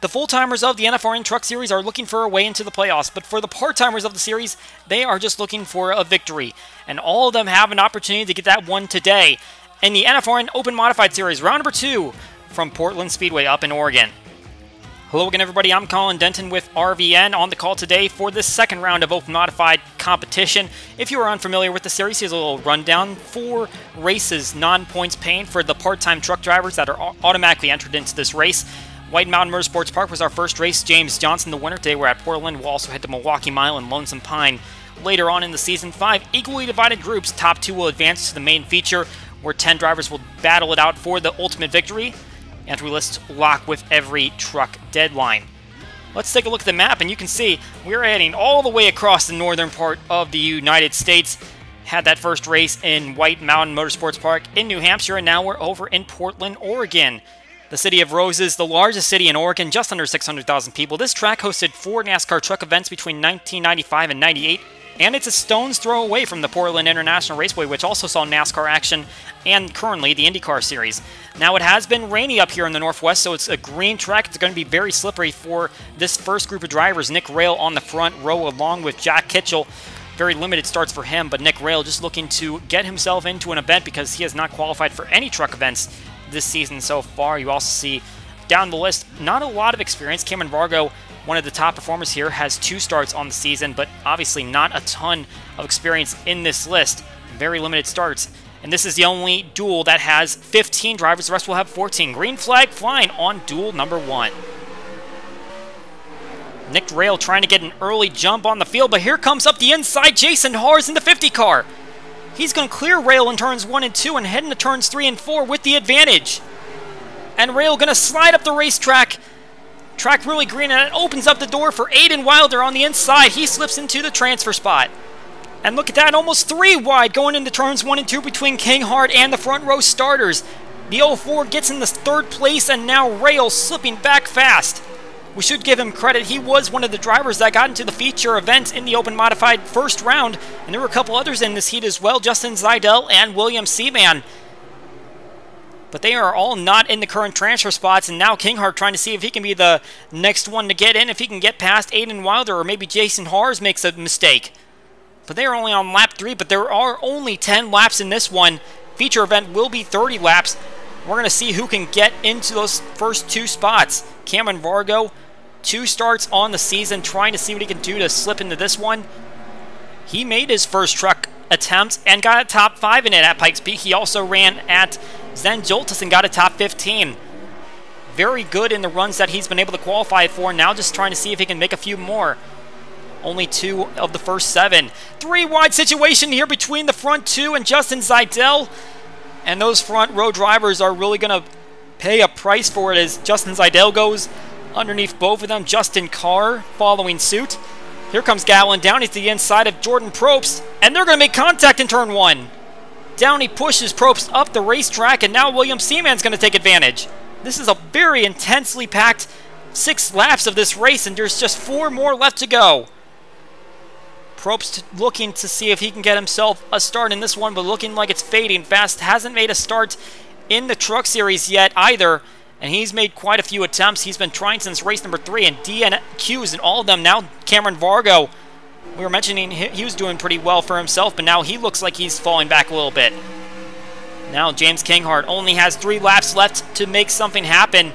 The full-timers of the NFRN Truck Series are looking for a way into the playoffs, but for the part-timers of the series, they are just looking for a victory. And all of them have an opportunity to get that one today in the NFRN Open Modified Series, round number 2 from Portland Speedway up in Oregon. Hello again, everybody. I'm Colin Denton with RVN on the call today for the second round of Open Modified competition. If you are unfamiliar with the series, here's a little rundown. 4 races, non-points paying for the part-time truck drivers that are automatically entered into this race. White Mountain Motorsports Park was our first race. James Johnson, the winner. Today we're at Portland. We'll also head to Milwaukee Mile and Lonesome Pine later on in the season. 5 equally divided groups. Top 2 will advance to the main feature, where 10 drivers will battle it out for the ultimate victory. Entry lists lock with every truck deadline. Let's take a look at the map, and you can see we're heading all the way across the northern part of the United States. Had that first race in White Mountain Motorsports Park in New Hampshire, and now we're over in Portland, Oregon. The City of Roses, the largest city in Oregon, just under 600,000 people. This track hosted 4 NASCAR truck events between 1995 and 98, and it's a stone's throw away from the Portland International Raceway, which also saw NASCAR action and currently the IndyCar Series. Now, it has been rainy up here in the Northwest, so it's a green track. It's going to be very slippery for this first group of drivers. Nick Rail on the front row along with Jack Kitchell. Very limited starts for him, but Nick Rail just looking to get himself into an event because he has not qualified for any truck events this season so far. You also see down the list, not a lot of experience. Cameron Vargo, one of the top performers here, has 2 starts on the season, but obviously not a ton of experience in this list. Very limited starts. And this is the only duel that has 15 drivers. The rest will have 14. Green flag flying on duel number 1. Nick Rail trying to get an early jump on the field, but here comes up the inside Jason Hars in the 50 car. He's going to clear Rail in turns 1 and 2 and head into turns 3 and 4 with the advantage. And Rail going to slide up the racetrack. Track really green, and it opens up the door for Aiden Wilder on the inside. He slips into the transfer spot. And look at that, almost 3 wide going into turns 1 and 2 between Kinghart and the front row starters. The 04 gets in the 3rd place, and now Rail slipping back fast. We should give him credit. He was one of the drivers that got into the feature event in the Open Modified first round, and there were a couple others in this heat as well, Justin Zeidel and William Seaman. But they are all not in the current transfer spots, and now Kinghart trying to see if he can be the next one to get in, if he can get past Aiden Wilder, or maybe Jason Hars makes a mistake. But they are only on lap 3, but there are only 10 laps in this one. Feature event will be 30 laps. We're going to see who can get into those first 2 spots. Cameron Vargo, 2 starts on the season, trying to see what he can do to slip into this one. He made his first truck attempt and got a top 5 in it at Pikes Peak. He also ran at Zen Joltis and got a top 15. Very good in the runs that he's been able to qualify for. Now just trying to see if he can make a few more. Only 2 of the first 7. 3 wide situation here between the front 2 and Justin Zeidel. And those front row drivers are really going to pay a price for it as Justin Zeidel goes underneath both of them. Justin Carr following suit. Here comes Gallon Downey to the inside of Jordan Probst, and they're going to make contact in turn 1. Downey pushes Probst up the racetrack, and now William Seaman's going to take advantage. This is a very intensely packed 6 laps of this race, and there's just 4 more left to go. Probst looking to see if he can get himself a start in this one, but looking like it's fading fast. Hasn't made a start in the Truck Series yet either, and he's made quite a few attempts. He's been trying since race number 3, and DNQs in all of them. Now Cameron Vargo, we were mentioning he was doing pretty well for himself, but now he looks like he's falling back a little bit. Now James Kinghart only has 3 laps left to make something happen,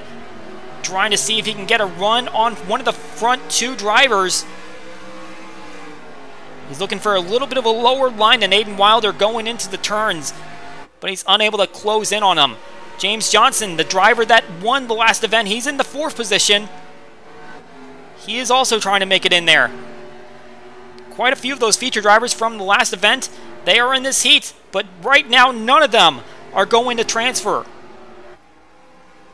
trying to see if he can get a run on one of the front 2 drivers. He's looking for a little bit of a lower line than Aiden Wilder going into the turns, but he's unable to close in on him. James Johnson, the driver that won the last event, he's in the 4th position. He is also trying to make it in there. Quite a few of those feature drivers from the last event, they are in this heat, but right now none of them are going to transfer.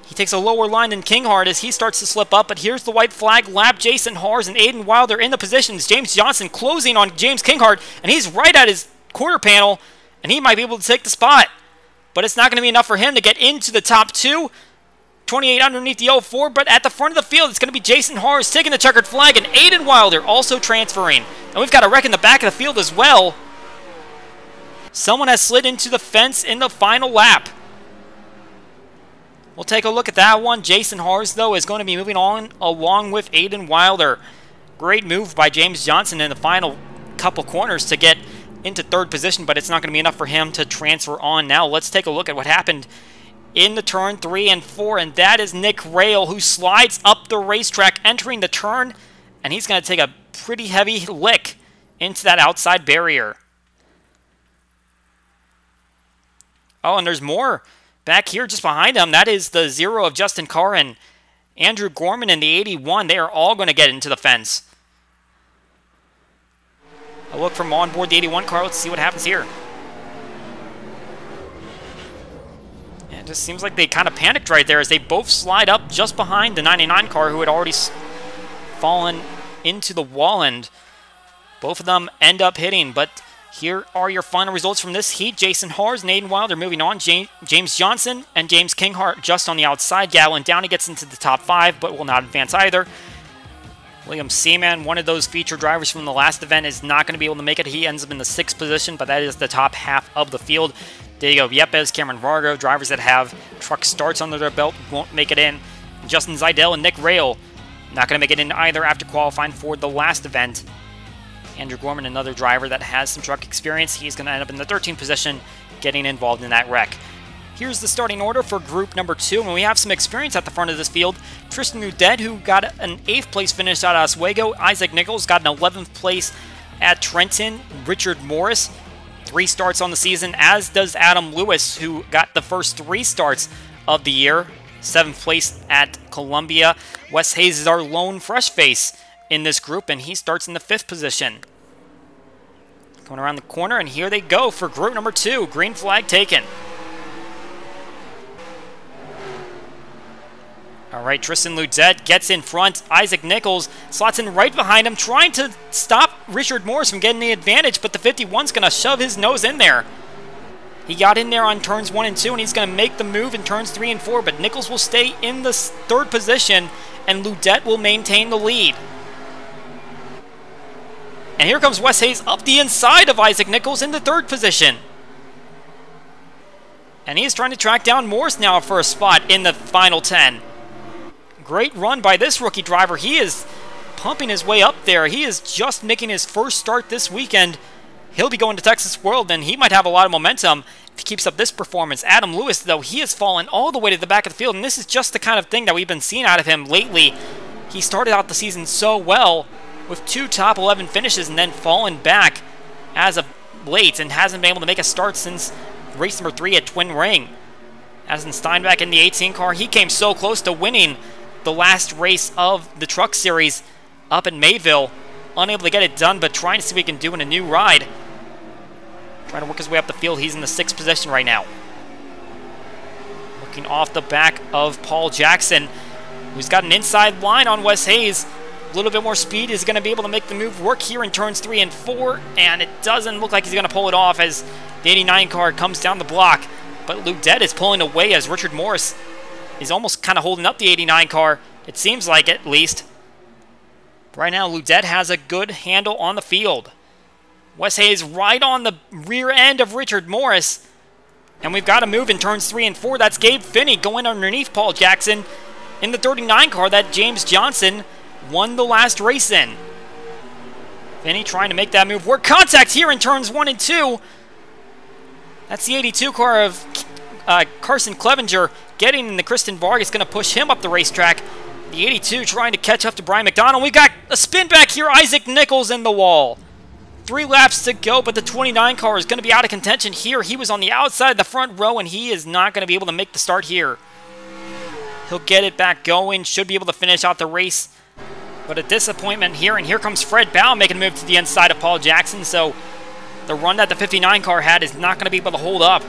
He takes a lower line than Kinghart as he starts to slip up, but here's the white flag lap. Jason Hars and Aiden Wilder in the positions. James Johnson closing on James Kinghart, and he's right at his quarter panel, and he might be able to take the spot. But it's not going to be enough for him to get into the top 2. 28 underneath the 04, but at the front of the field, it's going to be Jason Hars taking the checkered flag, and Aiden Wilder also transferring. And we've got a wreck in the back of the field as well. Someone has slid into the fence in the final lap. We'll take a look at that one. Jason Hars, though, is going to be moving on along with Aiden Wilder. Great move by James Johnson in the final couple corners to get into third position, but it's not going to be enough for him to transfer on. Now let's take a look at what happened in the turn 3 and 4, and that is Nick Rail, who slides up the racetrack entering the turn, and he's going to take a pretty heavy lick into that outside barrier. Oh, and there's more back here just behind him. That is the 0 of Justin Carr and Andrew Gorman in the 81. They are all going to get into the fence. A look from onboard the 81 car. Let's see what happens here. Yeah, it just seems like they kind of panicked right there as they both slide up just behind the 99 car who had already fallen into the wall, and both of them end up hitting. But here are your final results from this heat. Jason Hars and Aiden Wilder moving on. James Johnson and James Kinghart just on the outside. Gallon Downey gets into the top 5, but will not advance either. William Seaman, one of those feature drivers from the last event, is not going to be able to make it. He ends up in the 6th position, but that is the top half of the field. Diego Yepes, Cameron Vargo, drivers that have truck starts under their belt, won't make it in. Justin Zidell and Nick Rail, not going to make it in either after qualifying for the last event. Andrew Gorman, another driver that has some truck experience, he's going to end up in the 13th position, getting involved in that wreck. Here's the starting order for group number 2, and we have some experience at the front of this field. Tristan Udet, who got an 8th place finish out of Oswego. Isaac Nichols got an 11th place at Trenton. Richard Morris, 3 starts on the season, as does Adam Lewis, who got the first 3 starts of the year. 7th place at Columbia. Wes Hayes is our lone fresh face in this group, and he starts in the 5th position. Going around the corner, and here they go for group number 2. Green flag taken. All right, Tristan Ludet gets in front. Isaac Nichols slots in right behind him, trying to stop Richard Morris from getting the advantage, but the 51's going to shove his nose in there. He got in there on turns 1 and 2, and he's going to make the move in turns 3 and 4, but Nichols will stay in the 3rd position, and Ludet will maintain the lead. And here comes Wes Hayes up the inside of Isaac Nichols in the 3rd position. And he's trying to track down Morris now for a spot in the final 10. Great run by this rookie driver. He is pumping his way up there. He is just making his first start this weekend. He'll be going to Texas World, and he might have a lot of momentum if he keeps up this performance. Adam Lewis, though, he has fallen all the way to the back of the field, and this is just the kind of thing that we've been seeing out of him lately. He started out the season so well with 2 top 11 finishes and then fallen back as of late and hasn't been able to make a start since race number 3 at Twin Ring. Addison Steinbeck in the 18 car, he came so close to winning the last race of the Truck Series up in Mayville. Unable to get it done, but trying to see what he can do in a new ride. Trying to work his way up the field. He's in the 6th position right now. Looking off the back of Paul Jackson, who's got an inside line on Wes Hayes. A little bit more speed is going to be able to make the move work here in turns 3 and 4, and it doesn't look like he's going to pull it off as the 89 car comes down the block. But Ludet is pulling away as Richard Morris is almost kind of holding up the 89 car. It seems like, at least. Right now, Ludet has a good handle on the field. Wes Hayes right on the rear end of Richard Morris. And we've got a move in turns 3 and 4. That's Gabe Finney going underneath Paul Jackson in the 39 car that James Johnson won the last race in. Finney trying to make that move work. Contact here in turns 1 and 2. That's the 82 car of Carson Clevenger getting in the Kristen Vargas, going to push him up the racetrack. The 82 trying to catch up to Brian McDonald. We've got a spin back here. Isaac Nichols in the wall. 3 laps to go, but the 29 car is going to be out of contention here. He was on the outside of the front row, and he is not going to be able to make the start here. He'll get it back going. Should be able to finish out the race. But a disappointment here, and here comes Fred Bow making a move to the inside of Paul Jackson. So the run that the 59 car had is not going to be able to hold up.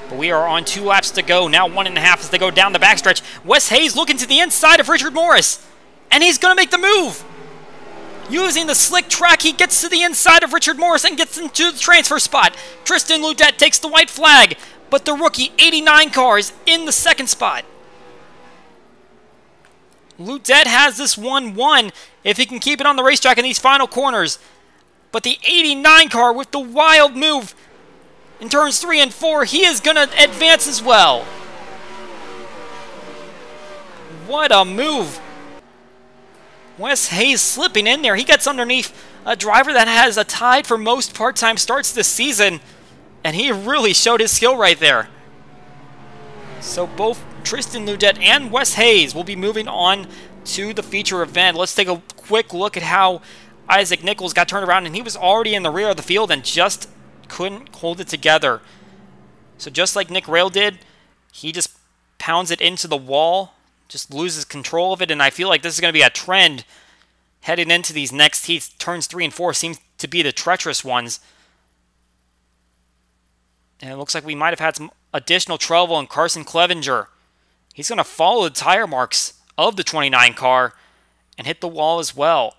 But we are on 2 laps to go. Now 1.5 as they go down the backstretch. Wes Hayes looking to the inside of Richard Morris. And he's going to make the move. Using the slick track, he gets to the inside of Richard Morris and gets into the transfer spot. Tristan Ludet takes the white flag. But the rookie 89 car is in the 2nd spot. Ludet has this 1-1 if he can keep it on the racetrack in these final corners. But the 89 car with the wild move in turns 3 and 4, he is going to advance as well. What a move. Wes Hayes slipping in there. He gets underneath a driver that has a tied for most part-time starts this season, and he really showed his skill right there. So both Tristan Ludet and Wes Hayes will be moving on to the feature event. Let's take a quick look at how Isaac Nichols got turned around, and he was already in the rear of the field and just couldn't hold it together. So just like Nick Rail did, he just pounds it into the wall, just loses control of it, and I feel like this is going to be a trend heading into these next heats. Turns 3 and 4 seem to be the treacherous ones. And it looks like we might have had some additional trouble in Carson Clevenger. He's going to follow the tire marks of the 29 car and hit the wall as well.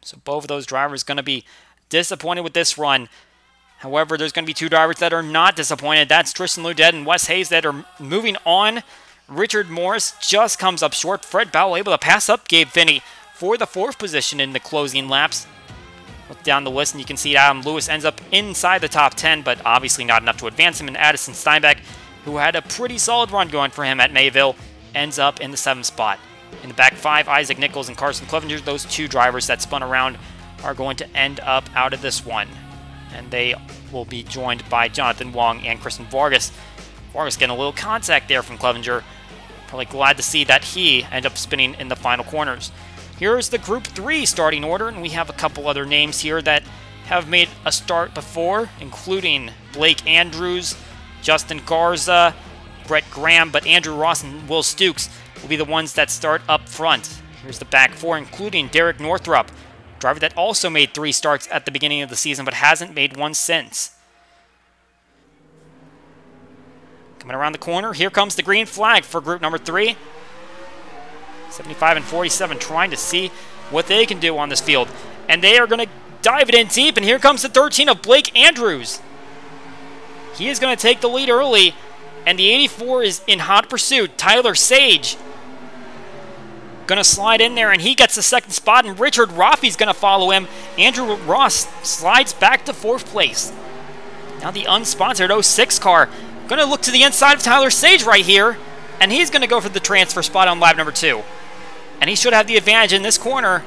So both of those drivers going to be disappointed with this run. However, there's going to be two drivers that are not disappointed. That's Tristan Ludet and Wes Hayes that are moving on. Richard Morris just comes up short. Fred Bowell able to pass up Gabe Finney for the 4th position in the closing laps. Look down the list and you can see Adam Lewis ends up inside the top 10, but obviously not enough to advance him. And Addison Steinbeck, who had a pretty solid run going for him at Mayville, ends up in the 7th spot. In the back 5, Isaac Nichols and Carson Clevenger, those two drivers that spun around, are going to end up out of this one. And they will be joined by Jonathan Wong and Kristen Vargas. Vargas getting a little contact there from Clevenger. Probably glad to see that he ended up spinning in the final corners. Here's the Group 3 starting order, and we have a couple other names here that have made a start before, including Blake Andrews, Justin Garza, Brett Graham, but Andrew Ross and Will Stukes will be the ones that start up front. Here's the back 4, including Derek Northrup, driver that also made 3 starts at the beginning of the season, but hasn't made one since. Coming around the corner, here comes the green flag for group number 3. 75 and 47 trying to see what they can do on this field. And they are going to dive it in deep, and here comes the 13 of Blake Andrews. He is going to take the lead early, and the 84 is in hot pursuit. Tyler Sage going to slide in there, and he gets the 2nd spot, and Richard Raffy's going to follow him. Andrew Ross slides back to 4th place. Now the unsponsored 06 car going to look to the inside of Tyler Sage right here, and he's going to go for the transfer spot on lap number 2. And he should have the advantage in this corner,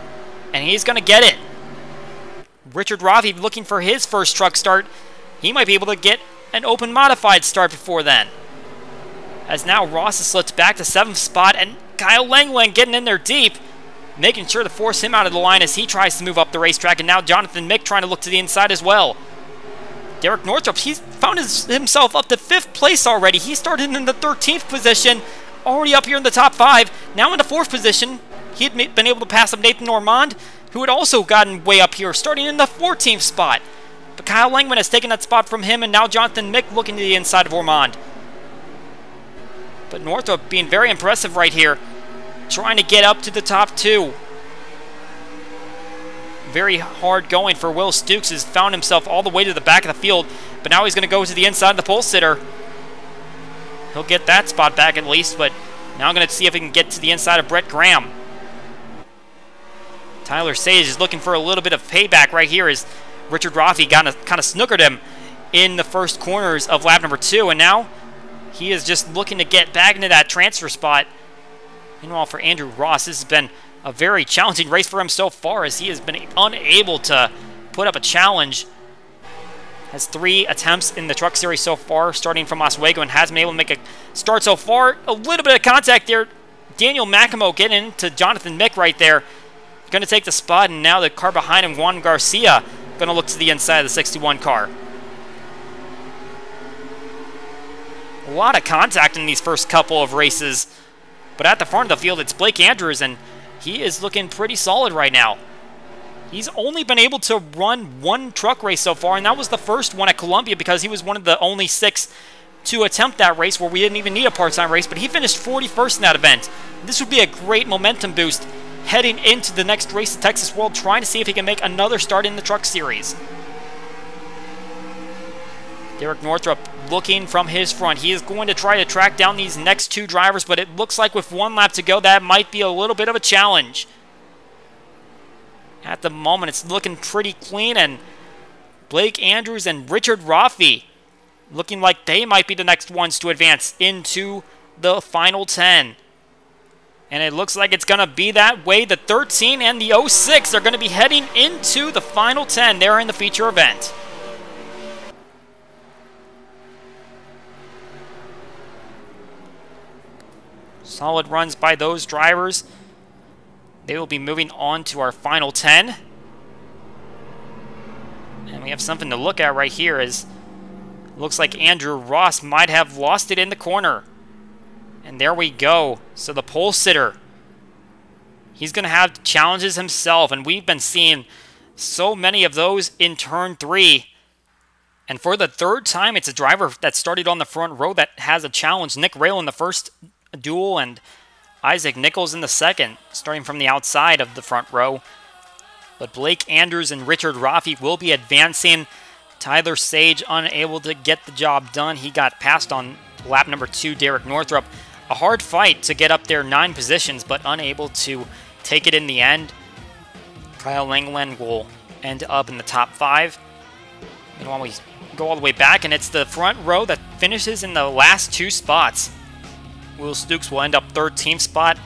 and he's going to get it. Richard Raffy looking for his first truck start. He might be able to get an open modified start before then. As now Ross is slipped back to 7th spot, and Kyle Langland getting in there deep, making sure to force him out of the line as he tries to move up the racetrack. And now Jonathan Mick trying to look to the inside as well. Derek Northrup, he's found himself up to 5th place already. He started in the 13th position, already up here in the top 5. Now in the 4th position, he had been able to pass up Nathan Normand, who had also gotten way up here, starting in the 14th spot. But Kyle Langman has taken that spot from him, and now Jonathan Mick looking to the inside of Ormond. But Northrop being very impressive right here, trying to get up to the top 2. Very hard going for Will Stukes, has found himself all the way to the back of the field, but now he's going to go to the inside of the pole sitter. He'll get that spot back at least, but now I'm going to see if he can get to the inside of Brett Graham. Tyler Sage is looking for a little bit of payback right here as Richard Raffy kind of snookered him in the first corners of lap number 2, and now he is just looking to get back into that transfer spot. Meanwhile, for Andrew Ross, this has been a very challenging race for him so far as he has been unable to put up a challenge. Has 3 attempts in the Truck Series so far, starting from Oswego, and hasn't been able to make a start so far. A little bit of contact there. Daniel Makimo getting into Jonathan Mick right there. Going to take the spot, and now the car behind him, Juan Garcia, going to look to the inside of the 61 car. A lot of contact in these first couple of races, but at the front of the field, it's Blake Andrews, and he is looking pretty solid right now. He's only been able to run 1 truck race so far, and that was the first one at Columbia because he was one of the only 6 to attempt that race where we didn't even need a part-time race, but he finished 41st in that event. This would be a great momentum boost heading into the next race at Texas World, trying to see if he can make another start in the Truck Series. Derek Northrup looking from his front. He is going to try to track down these next 2 drivers, but it looks like with 1 lap to go, that might be a little bit of a challenge. At the moment, it's looking pretty clean, and Blake Andrews and Richard Raffy looking like they might be the next ones to advance into the final 10. And it looks like it's going to be that way. The 13 and the 06 are going to be heading into the final 10 there in the feature event. Solid runs by those drivers. They will be moving on to our final 10. And we have something to look at right here as looks like Andrew Ross might have lost it in the corner. And there we go. So the pole sitter, he's going to have challenges himself. And we've been seeing so many of those in turn 3. And for the third time, it's a driver that started on the front row that has a challenge. Nick Rail in the first duel and Isaac Nichols in the second, starting from the outside of the front row. But Blake Andrews and Richard Rafi will be advancing. Tyler Sage unable to get the job done. He got passed on lap number 2, Derek Northrup. A hard fight to get up there 9 positions, but unable to take it in the end. Kyle Langland will end up in the top 5. Meanwhile, we go all the way back, and it's the front row that finishes in the last 2 spots. Will Stooks will end up 13th spot.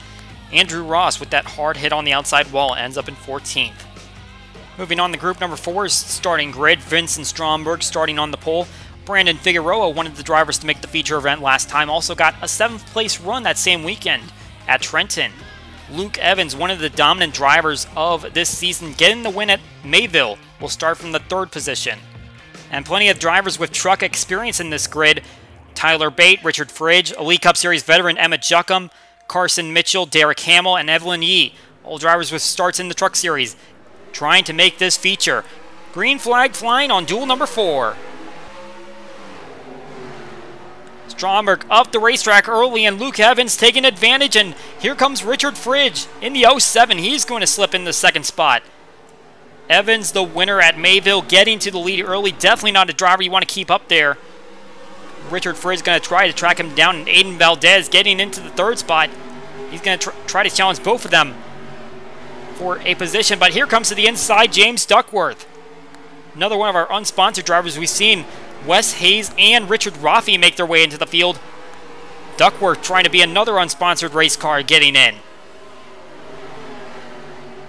Andrew Ross with that hard hit on the outside wall ends up in 14th. Moving on to group number 4's starting grid. Vincent Stromberg starting on the pole. Brandon Figueroa, one of the drivers to make the feature event last time, also got a 7th place run that same weekend at Trenton. Luke Evans, one of the dominant drivers of this season, getting the win at Mayville, will start from the 3rd position. And plenty of drivers with truck experience in this grid. Tyler Bate, Richard Fridge, Elite Cup Series veteran Emmett Juckham, Carson Mitchell, Derek Hamill, and Evelyn Yee. All drivers with starts in the Truck Series trying to make this feature. Green flag flying on duel number 4. Stromberg up the racetrack early, and Luke Evans taking advantage, and here comes Richard Fridge in the 07. He's going to slip in the 2nd spot. Evans, the winner at Mayville, getting to the lead early. Definitely not a driver you want to keep up there. Richard Fridge is going to try to track him down, and Aiden Valdez getting into the 3rd spot. He's going to try to challenge both of them for a position, but here comes to the inside James Duckworth. Another one of our unsponsored drivers. We've seen Wes Hayes and Richard Rafi make their way into the field. Duckworth trying to be another unsponsored race car getting in.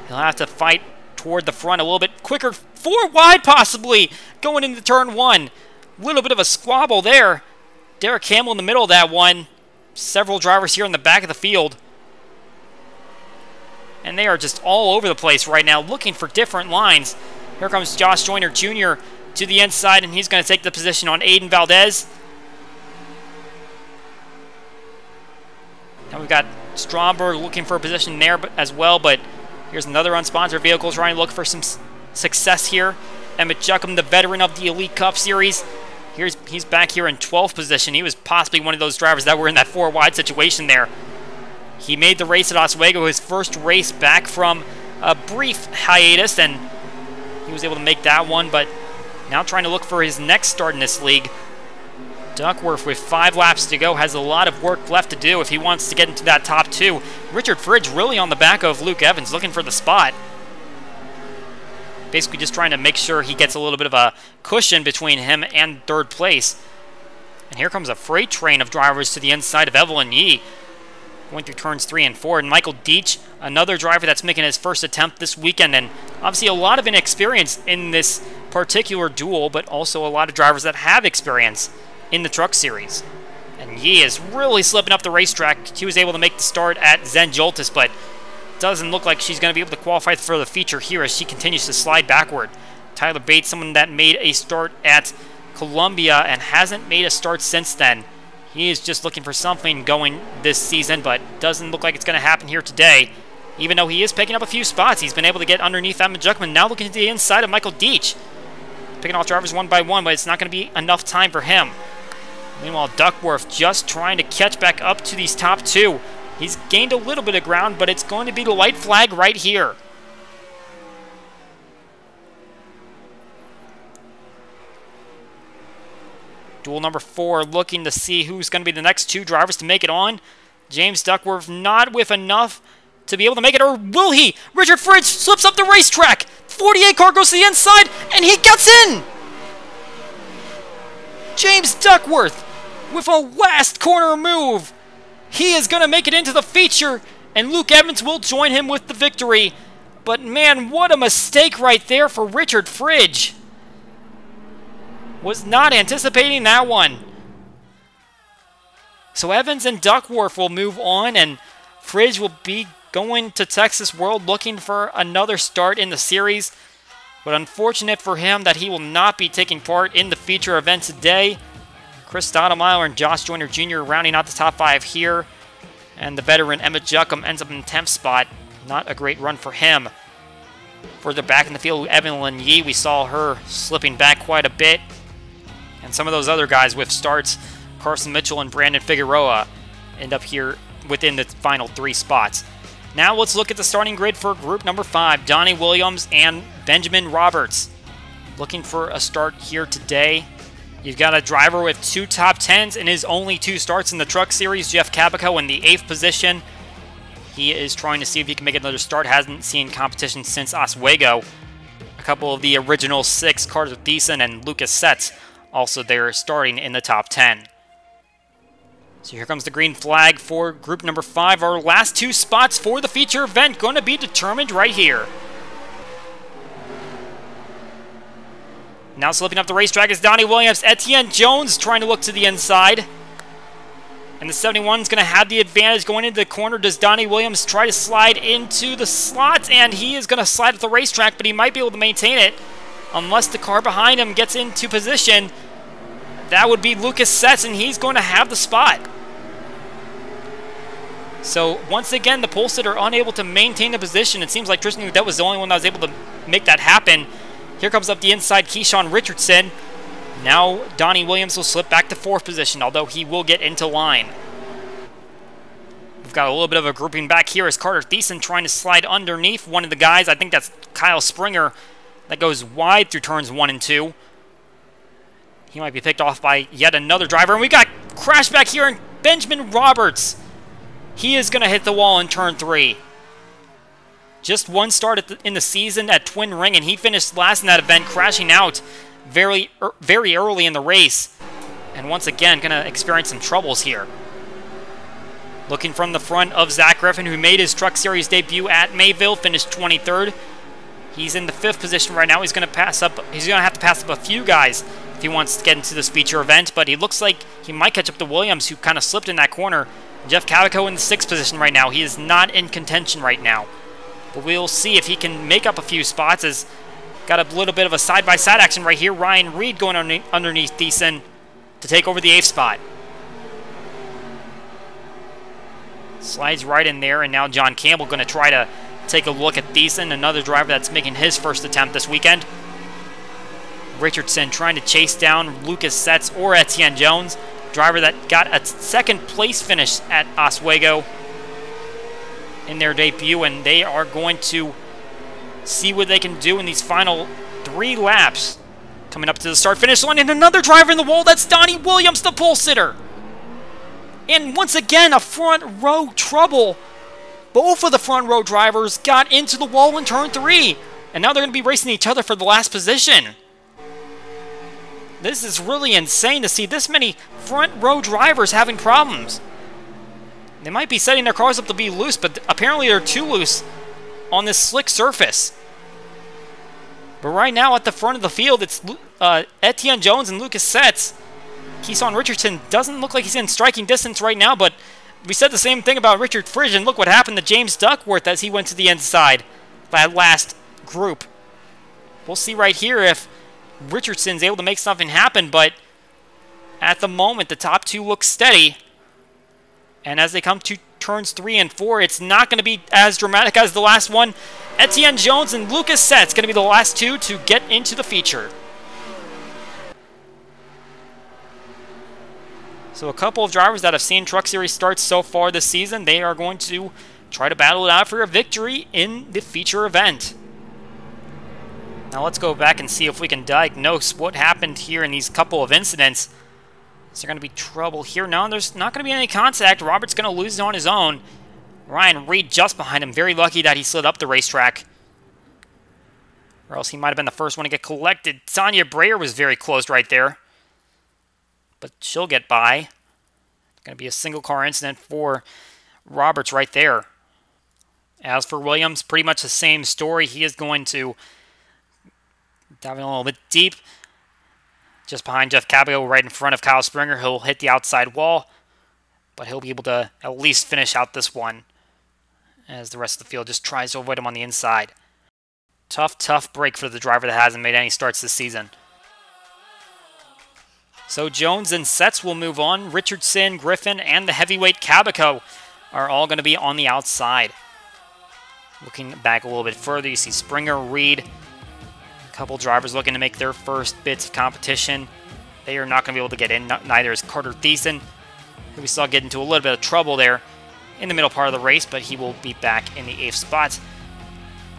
He'll have to fight toward the front a little bit quicker. 4 wide possibly going into turn 1. Little bit of a squabble there. Derek Campbell in the middle of that one. Several drivers here in the back of the field. And they are just all over the place right now, looking for different lines. Here comes Josh Joyner Jr. to the inside, and he's going to take the position on Aiden Valdez. Now we've got Stromberg looking for a position there as well, but here's another unsponsored vehicle trying to look for some success here. Emmett Juckham, the veteran of the Elite Cup Series. He's back here in 12th position. He was possibly one of those drivers that were in that 4 wide situation there. He made the race at Oswego, his first race back from a brief hiatus, and he was able to make that one, but now trying to look for his next start in this league. Duckworth, with 5 laps to go, has a lot of work left to do if he wants to get into that top 2. Richard Fridge really on the back of Luke Evans, looking for the spot. Basically just trying to make sure he gets a little bit of a cushion between him and 3rd place. And here comes a freight train of drivers to the inside of Evelyn Yee, going through turns 3 and 4. And Michael Deach, another driver that's making his first attempt this weekend, and obviously a lot of inexperience in this particular duel, but also a lot of drivers that have experience in the Truck Series. And Yee is really slipping up the racetrack. She was able to make the start at Zen Joltis, but doesn't look like she's going to be able to qualify for the feature here as she continues to slide backward. Tyler Bates, someone that made a start at Columbia and hasn't made a start since then. He is just looking for something going this season, but doesn't look like it's going to happen here today. Even though he is picking up a few spots, he's been able to get underneath Emmett Juckman. Now looking to the inside of Michael Deach. Picking off drivers one by one, but it's not going to be enough time for him. Meanwhile, Duckworth just trying to catch back up to these top 2. He's gained a little bit of ground, but it's going to be the white flag right here. Duel number 4, looking to see who's going to be the next 2 drivers to make it on. James Duckworth not with enough to be able to make it, or will he? Richard Fridge slips up the racetrack. 48 car goes to the inside, and he gets in! James Duckworth with a last corner move. He is going to make it into the feature, and Luke Evans will join him with the victory. But man, what a mistake right there for Richard Fridge. Was not anticipating that one. So Evans and Duckworth will move on, and Fridge will be going to Texas World looking for another start in the series. But unfortunate for him that he will not be taking part in the feature event today. Chris Stottlemyre and Josh Joyner Jr. rounding out the top 5 here. And the veteran Emmett Juckham ends up in the 10th spot. Not a great run for him. Further back in the field, Evelyn Yee, we saw her slipping back quite a bit. And some of those other guys with starts, Carson Mitchell and Brandon Figueroa, end up here within the final 3 spots. Now let's look at the starting grid for group number 5. Donnie Williams and Benjamin Roberts looking for a start here today. You've got a driver with 2 top 10s and his only 2 starts in the Truck Series, Jeff Cabico in the 8th position. He is trying to see if he can make another start. Hasn't seen competition since Oswego. A couple of the original 6, Carter Thiessen and Lucas Setz, also there starting in the top 10. So here comes the green flag for group number 5. Our last 2 spots for the feature event going to be determined right here. Now slipping up the racetrack is Donnie Williams. Etienne Jones trying to look to the inside. And the 71 is going to have the advantage going into the corner. Does Donnie Williams try to slide into the slot? And he is going to slide at the racetrack, but he might be able to maintain it unless the car behind him gets into position. That would be Lucas Setz, and he's going to have the spot. So once again, the pole sitter unable to maintain the position. It seems like Tristan Gaudet was the only one that was able to make that happen. Here comes up the inside Keyshawn Richardson. Now Donnie Williams will slip back to 4th position, although he will get into line. We've got a little bit of a grouping back here as Carter Thiessen trying to slide underneath one of the guys. I think that's Kyle Springer that goes wide through turns 1 and 2. He might be picked off by yet another driver. And we got crash back here in Benjamin Roberts. He is going to hit the wall in turn 3. Just 1 start in the season at Twin Ring, and he finished last in that event, crashing out very early in the race. And once again, going to experience some troubles here. Looking from the front of Zach Griffin, who made his Truck Series debut at Mayville, finished 23rd. He's in the 5th position right now. He's going to have to pass up a few guys if he wants to get into this feature event, but he looks like he might catch up to Williams, who kind of slipped in that corner. Jeff Cabico in the 6th position right now. He is not in contention right now. But we'll see if he can make up a few spots. As got a little bit of a side-by-side action right here. Ryan Reed going underneath Thiessen to take over the 8th spot. Slides right in there, and now John Campbell going to try to take a look at Thiessen, another driver that's making his first attempt this weekend. Richardson trying to chase down Lucas Setz or Etienne Jones, driver that got a 2nd place finish at Oswego in their debut, and they are going to see what they can do in these final 3 laps. Coming up to the start-finish line, and another driver in the wall. That's Donnie Williams, the pole sitter. And once again, a front row trouble. Both of the front row drivers got into the wall in turn 3, and now they're going to be racing each other for the last position. This is really insane to see this many front row drivers having problems. They might be setting their cars up to be loose, but apparently they're too loose on this slick surface. But right now at the front of the field, it's Etienne Jones and Lucas Setz. Keyshawn Richardson doesn't look like he's in striking distance right now, but we said the same thing about Richard Fridge, and look what happened to James Duckworth as he went to the inside that last group. We'll see right here if Richardson's able to make something happen, but at the moment, the top 2 look steady. And as they come to turns 3 and 4, it's not going to be as dramatic as the last one. Etienne Jones and Lucas Setz going to be the last 2 to get into the feature. So a couple of drivers that have seen Truck Series starts so far this season, they are going to try to battle it out for a victory in the feature event. Now let's go back and see if we can diagnose what happened here in these couple of incidents. Is there going to be trouble here? No, there's not going to be any contact. Robert's going to lose it on his own. Ryan Reed just behind him. Very lucky that he slid up the racetrack, or else he might have been the first one to get collected. Tanya Breyer was very close right there. but she'll get by. It's going to be a single car incident for Roberts right there. As for Williams, pretty much the same story. He is going to dive in a little bit deep, just behind Jeff Cabot, right in front of Kyle Springer. He'll hit the outside wall, but he'll be able to at least finish out this one as the rest of the field just tries to avoid him on the inside. Tough break for the driver that hasn't made any starts this season. So Jones and Setz will move on. Richardson, Griffin, and the heavyweight Cabico are all going to be on the outside. Looking back a little bit further, you see Springer, Reed, a couple drivers looking to make their first bits of competition. They are not going to be able to get in. Neither is Carter Thiessen, who we saw get into a little bit of trouble there in the middle part of the race, but he will be back in the 8th spot.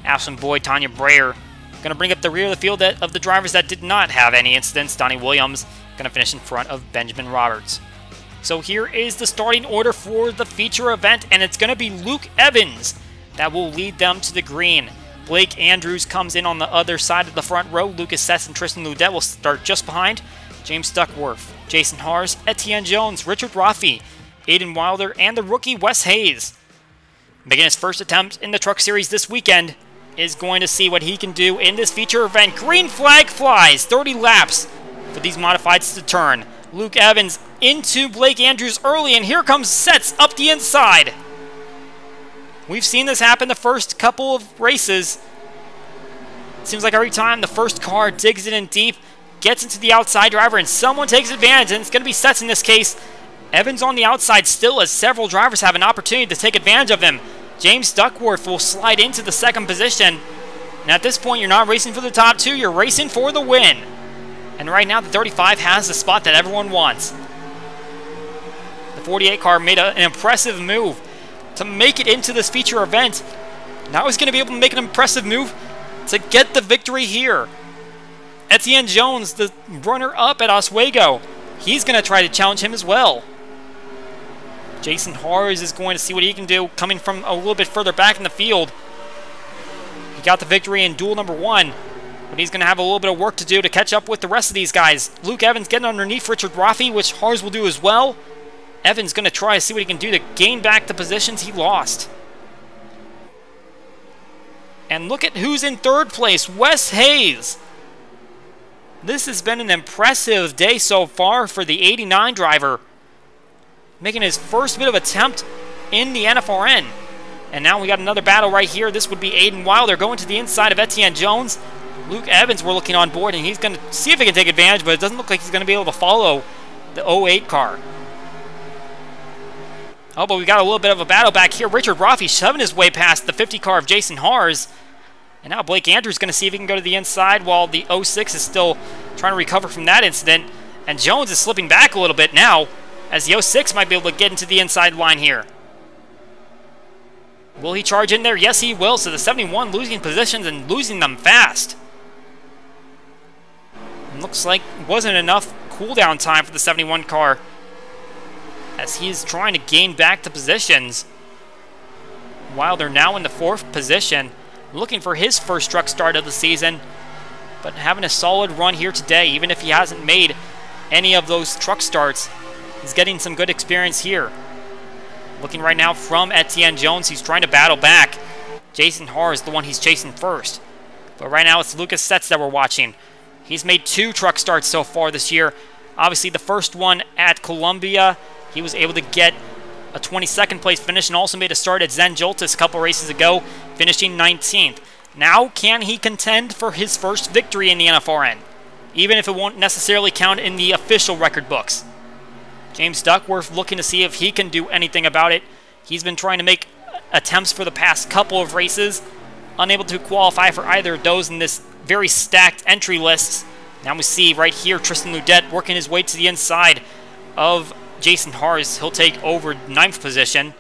Ashlyn Boyd, Tanya Breyer, going to bring up the rear of the field of the drivers that did not have any incidents. Donnie Williams going to finish in front of Benjamin Roberts. So here is the starting order for the feature event, and it's going to be Luke Evans that will lead them to the green. Blake Andrews comes in on the other side of the front row. Lucas Setz and Tristan Ludette will start just behind. James Duckworth, Jason Hars, Etienne Jones, Richard Raffi, Aiden Wilder, and the rookie Wes Hayes. Making his first attempt in the Truck Series this weekend is going to see what he can do in this feature event. Green flag flies, 30 laps for these modifieds to turn. Luke Evans into Blake Andrews early, and here comes Setz up the inside. We've seen this happen the first couple of races. It seems like every time the first car digs it in deep, gets into the outside driver, and someone takes advantage, and it's going to be Setz in this case. Evans on the outside still, as several drivers have an opportunity to take advantage of him. James Duckworth will slide into the second position. And at this point, you're not racing for the top two, you're racing for the win. And right now, the 35 has the spot that everyone wants. The 48 car made an impressive move to make it into this feature event. Now he's going to be able to make an impressive move to get the victory here. Etienne Jones, the runner-up at Oswego, he's going to try to challenge him as well. Jason Hars is going to see what he can do, coming from a little bit further back in the field. He got the victory in duel number 1, but he's going to have a little bit of work to do to catch up with the rest of these guys. Luke Evans getting underneath Richard Raffi, which Hars will do as well. Evans going to try to see what he can do to gain back the positions he lost. And look at who's in third place, Wes Hayes. This has been an impressive day so far for the 89 driver, making his first bit of attempt in the NFRN. And now we got another battle right here. This would be Aiden Wilder going to the inside of Etienne Jones. Luke Evans, we're looking on board, and he's going to see if he can take advantage, but it doesn't look like he's going to be able to follow the 08 car. Oh, but we got a little bit of a battle back here. Richard Raffi shoving his way past the 50 car of Jason Hars. And now Blake Andrews is going to see if he can go to the inside while the 06 is still trying to recover from that incident. And Jones is slipping back a little bit now, as the 06 might be able to get into the inside line here. Will he charge in there? Yes, he will. So the 71 losing positions and losing them fast. And looks like it wasn't enough cooldown time for the 71 car, as he's trying to gain back the positions. Wilder now in the 4th position, looking for his first truck start of the season, but having a solid run here today. Even if he hasn't made any of those truck starts, he's getting some good experience here. Looking right now from Etienne Jones, he's trying to battle back. Jason Har is the one he's chasing first. But right now it's Lucas Setz that we're watching. He's made 2 truck starts so far this year. Obviously the first one at Columbia, he was able to get a 22nd place finish, and also made a start at Zen Joltis a couple races ago, finishing 19th. Now, can he contend for his first victory in the NFRN, even if it won't necessarily count in the official record books? James Duckworth looking to see if he can do anything about it. He's been trying to make attempts for the past couple of races, unable to qualify for either of those in this very stacked entry list. Now we see right here Tristan Ludette working his way to the inside of Jason Hars. He'll take over 9th position.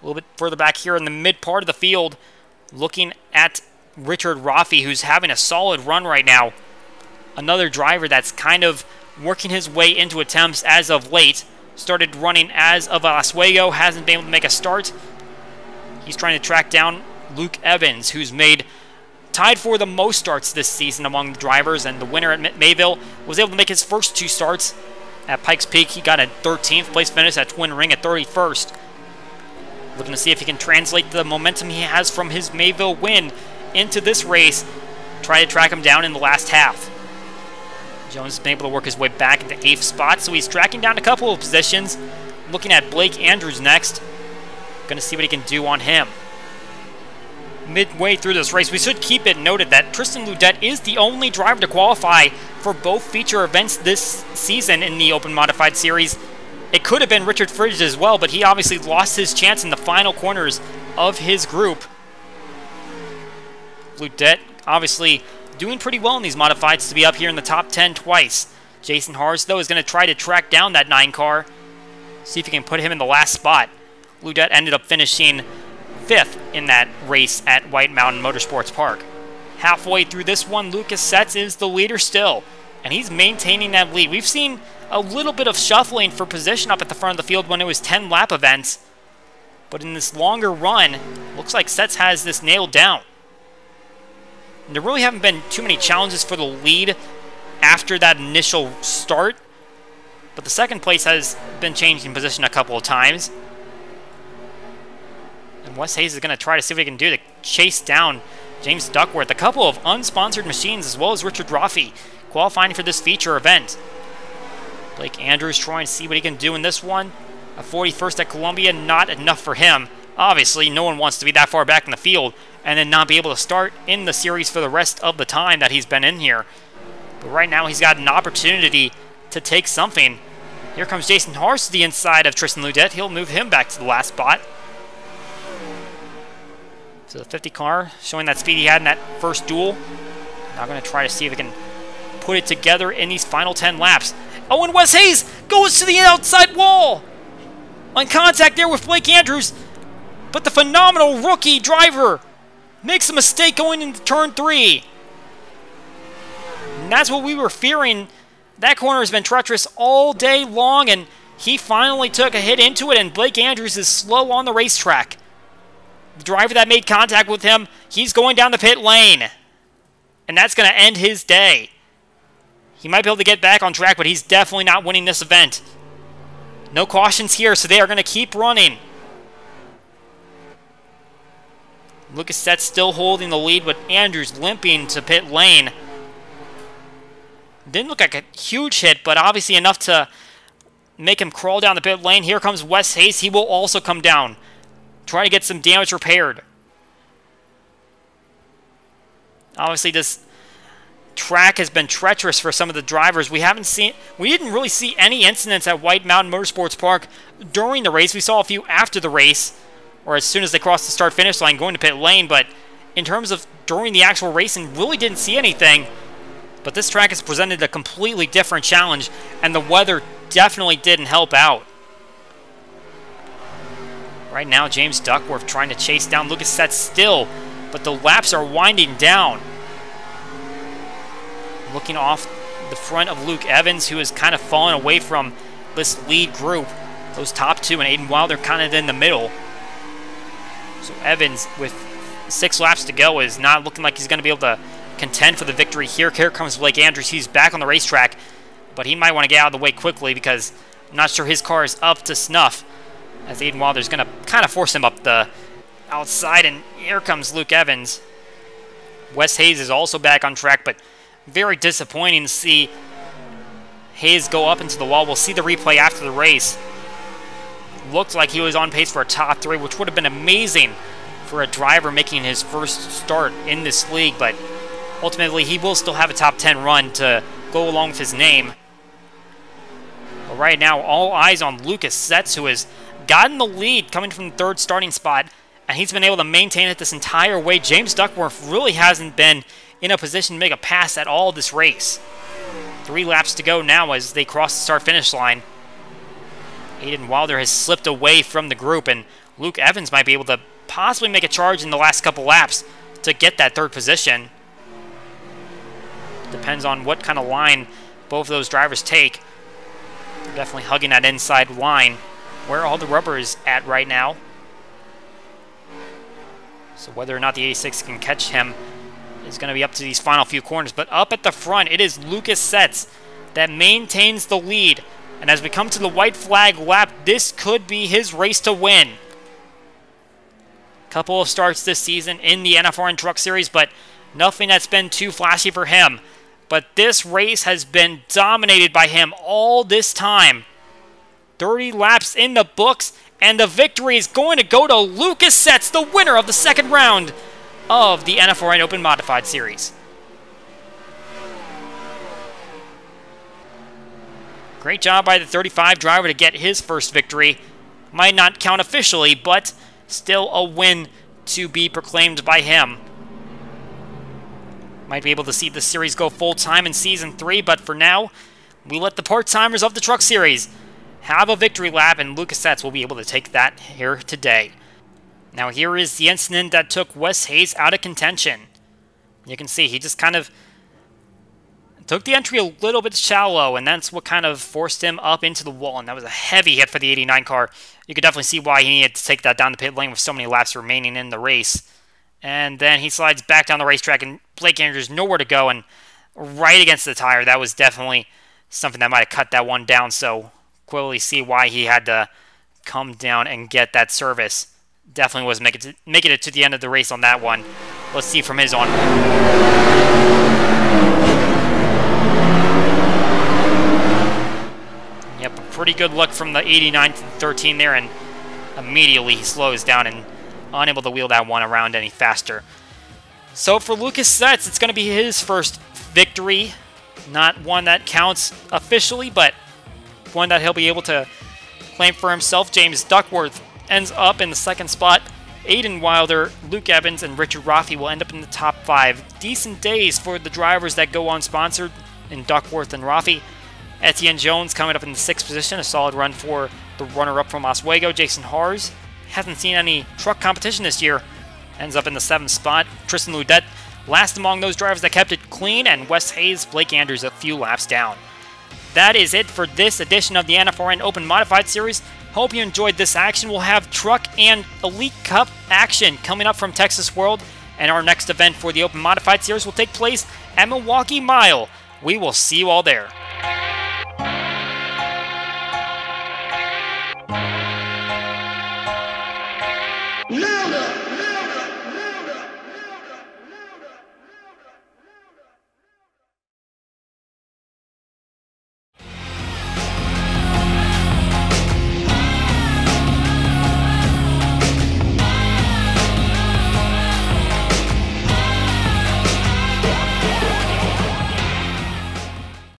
A little bit further back here in the mid part of the field, looking at Richard Raffi, who's having a solid run right now. Another driver that's kind of working his way into attempts as of late. Started running as of Oswego, hasn't been able to make a start. He's trying to track down Luke Evans, who's made tied for the most starts this season among the drivers, and the winner at Mayville was able to make his first 2 starts. At Pikes Peak, he got a 13th place finish at Twin Ring at 31st. Looking to see if he can translate the momentum he has from his Mayville win into this race, try to track him down in the last half. Jones has been able to work his way back into 8th spot, so he's tracking down a couple of positions. Looking at Blake Andrews next. Going to see what he can do on him. Midway through this race, we should keep it noted that Tristan Ludette is the only driver to qualify for both feature events this season in the Open Modified Series. It could have been Richard Fridge as well, but he obviously lost his chance in the final corners of his group. Ludette obviously doing pretty well in these modifieds to be up here in the top 10 twice. Jason Hars, though, is going to try to track down that 9 car, see if he can put him in the last spot. Ludette ended up finishing 5th in that race at White Mountain Motorsports Park. Halfway through this one, Lucas Setz is the leader still, and he's maintaining that lead. We've seen a little bit of shuffling for position up at the front of the field when it was 10-lap events, but in this longer run, looks like Setz has this nailed down. And there really haven't been too many challenges for the lead after that initial start, but the second place has been changed in position a couple of times. And Wes Hayes is going to try to see what he can do to chase down James Duckworth. A couple of unsponsored machines as well as Richard Roffey qualifying for this feature event. Blake Andrews trying to see what he can do in this one. A 41st at Columbia, not enough for him. Obviously, no one wants to be that far back in the field and then not be able to start in the series for the rest of the time that he's been in here. But right now, he's got an opportunity to take something. Here comes Jason Hars to the inside of Tristan Ludette. He'll move him back to the last spot. So the 50 car showing that speed he had in that first duel. Now going to try to see if he can put it together in these final 10 laps. Oh, and Wes Hayes goes to the outside wall. On contact there with Blake Andrews. But the phenomenal rookie driver makes a mistake going into turn 3. And that's what we were fearing. That corner has been treacherous all day long, and he finally took a hit into it, and Blake Andrews is slow on the racetrack. The driver that made contact with him, he's going down the pit lane. And that's going to end his day. He might be able to get back on track, but he's definitely not winning this event. No cautions here, so they are going to keep running. Lucas Setz still holding the lead, but Andrews limping to pit lane. Didn't look like a huge hit, but obviously enough to make him crawl down the pit lane. Here comes Wes Hayes. He will also come down. Try to get some damage repaired. Obviously, this track has been treacherous for some of the drivers. We didn't really see any incidents at White Mountain Motorsports Park during the race. We saw a few after the race, or as soon as they crossed the start-finish line going to pit lane, but in terms of during the actual racing, really didn't see anything. But this track has presented a completely different challenge, and the weather definitely didn't help out. Right now, James Duckworth trying to chase down Lucas Setz still, but the laps are winding down. Looking off the front of Luke Evans, who has kind of fallen away from this lead group. Those top two and Aiden Wilder kind of in the middle. So Evans, with 6 laps to go, is not looking like he's going to be able to contend for the victory here. Here comes Blake Andrews. He's back on the racetrack, but he might want to get out of the way quickly because I'm not sure his car is up to snuff, as Aiden Wilder's going to kind of force him up the outside, and here comes Luke Evans. Wes Hayes is also back on track, but very disappointing to see Hayes go up into the wall. We'll see the replay after the race. Looked like he was on pace for a top 3, which would have been amazing for a driver making his first start in this league, but ultimately he will still have a top 10 run to go along with his name. But right now, all eyes on Lucas Setz, who has gotten the lead coming from the 3rd starting spot, and he's been able to maintain it this entire way. James Duckworth really hasn't been in a position to make a pass at all this race. 3 laps to go now as they cross the start-finish line. Aiden Wilder has slipped away from the group, and Luke Evans might be able to possibly make a charge in the last couple laps to get that 3rd position. Depends on what kind of line both of those drivers take. They're definitely hugging that inside line where all the rubber is at right now. So whether or not the 86 can catch him is going to be up to these final few corners. But up at the front, it is Lucas Setz that maintains the lead. And as we come to the white flag lap, this could be his race to win. Couple of starts this season in the NFRN Truck Series, but nothing that's been too flashy for him. But this race has been dominated by him all this time. 30 laps in the books, and the victory is going to go to Lucas Setz, the winner of the second round of the NFRN Open Modified Series. Great job by the 35 driver to get his first victory. Might not count officially, but still a win to be proclaimed by him. Might be able to see the series go full-time in Season 3, but for now, we let the part-timers of the Truck Series have a victory lap, and Lucas Setz will be able to take that here today. Now here is the incident that took Wes Hayes out of contention. You can see he just kind of took the entry a little bit shallow, and that's what kind of forced him up into the wall, and that was a heavy hit for the 89 car. You could definitely see why he needed to take that down the pit lane with so many laps remaining in the race. And then he slides back down the racetrack, and Blake Andrews nowhere to go, and right against the tire. That was definitely something that might have cut that one down, so clearly see why he had to come down and get that service. Definitely was making it to the end of the race on that one. Let's see from his on. Yep, a pretty good look from the 89-13 there, and immediately he slows down and unable to wheel that one around any faster. So for Lucas Setz, it's going to be his first victory. Not one that counts officially, but one that he'll be able to claim for himself. James Duckworth ends up in the second spot. Aiden Wilder, Luke Evans, and Richard Raffi will end up in the top 5. Decent days for the drivers that go unsponsored in Duckworth and Raffi. Etienne Jones coming up in the 6th position. A solid run for the runner-up from Oswego. Jason Hars hasn't seen any truck competition this year. Ends up in the 7th spot. Tristan Ludette last among those drivers that kept it clean. And Wes Hayes, Blake Andrews a few laps down. That is it for this edition of the NFRN Open Modified Series. Hope you enjoyed this action. We'll have Truck and Elite Cup action coming up from Texas World. And our next event for the Open Modified Series will take place at Milwaukee Mile. We will see you all there.